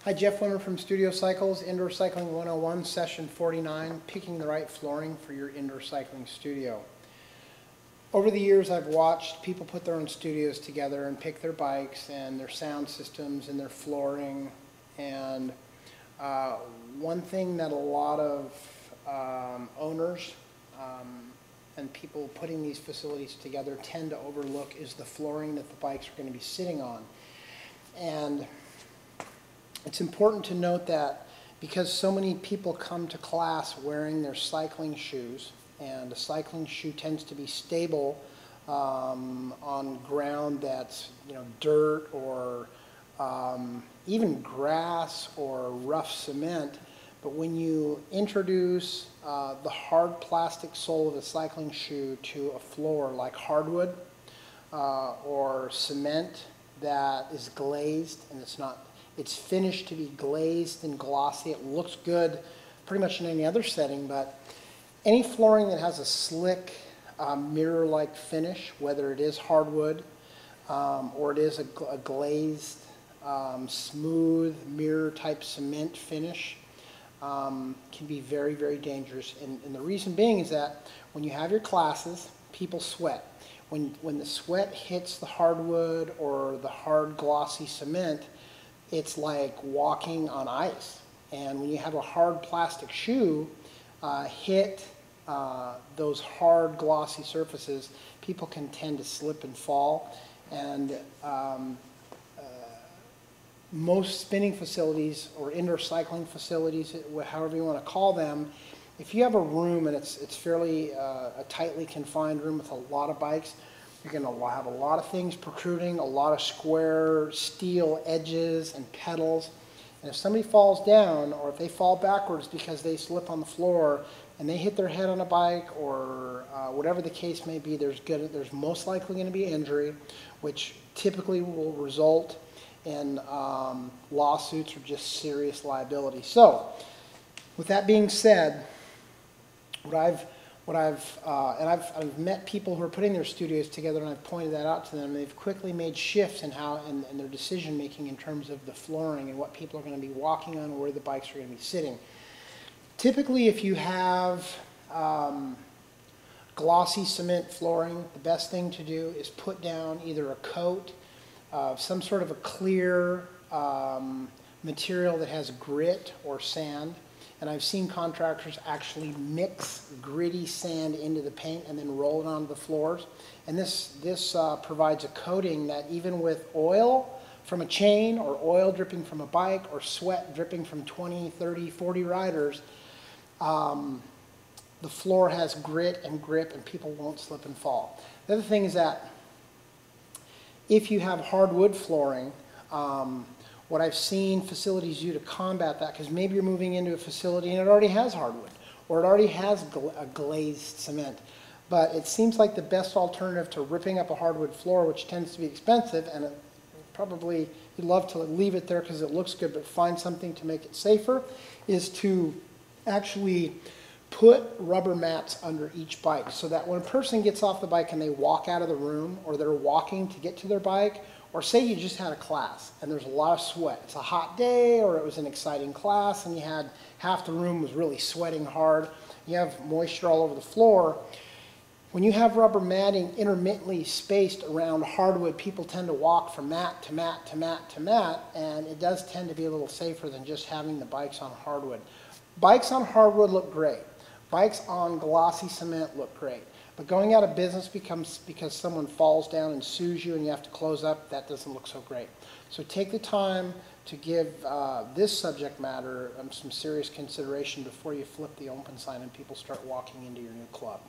Hi, Jeff Wimmer from Studio Cycles, Indoor Cycling 101, Session 49, Picking the Right Flooring for Your Indoor Cycling Studio. Over the years, I've watched people put their own studios together and pick their bikes and their sound systems and their flooring. And one thing that a lot of owners and people putting these facilities together tend to overlook is the flooring that the bikes are going to be sitting on. And it's important to note that because so many people come to class wearing their cycling shoes, and a cycling shoe tends to be stable on ground that's, dirt or even grass or rough cement. But when you introduce the hard plastic sole of a cycling shoe to a floor like hardwood or cement that is glazed, and it's finished to be glazed and glossy. It looks good pretty much in any other setting, but any flooring that has a slick mirror-like finish, whether it is hardwood or it is a glazed, smooth mirror-type cement finish, can be very, very dangerous. And the reason being is that when you have your classes, people sweat. When the sweat hits the hardwood or the hard, glossy cement, it's like walking on ice. And when you have a hard plastic shoe hit those hard, glossy surfaces, people can tend to slip and fall. And most spinning facilities or indoor cycling facilities, however you want to call them, if you have a room and it's fairly a tightly confined room with a lot of bikes, you're going to have a lot of things protruding, a lot of square steel edges and pedals. And if somebody falls down, or if they fall backwards because they slip on the floor and they hit their head on a bike, or whatever the case may be, there's most likely going to be injury, which typically will result in lawsuits or just serious liability. So, with that being said, I've met people who are putting their studios together, and I've pointed that out to them. They've quickly made shifts in their decision making in terms of the flooring and what people are going to be walking on, or where the bikes are going to be sitting. Typically, if you have glossy cement flooring, the best thing to do is put down either a coat of some sort of a clear material that has grit or sand. And I've seen contractors actually mix gritty sand into the paint and then roll it onto the floors. And this provides a coating that even with oil from a chain, or oil dripping from a bike, or sweat dripping from 20, 30, 40 riders, the floor has grit and grip and people won't slip and fall. The other thing is that if you have hardwood flooring, what I've seen facilities do to combat that, because maybe you're moving into a facility and it already has hardwood, or it already has a glazed cement, but it seems like the best alternative to ripping up a hardwood floor, which tends to be expensive, and probably you'd love to leave it there because it looks good, but find something to make it safer, is to actually put rubber mats under each bike, so that when a person gets off the bike and they walk out of the room, or they're walking to get to their bike, or say you just had a class and there's a lot of sweat. It's a hot day, or it was an exciting class and you had half the room was really sweating hard. You have moisture all over the floor. When you have rubber matting intermittently spaced around hardwood, people tend to walk from mat to mat to mat to mat, and it does tend to be a little safer than just having the bikes on hardwood. Bikes on hardwood look great. Bikes on glossy cement look great. But going out of business because someone falls down and sues you and you have to close up, that doesn't look so great. So take the time to give this subject matter some serious consideration before you flip the open sign and people start walking into your new club.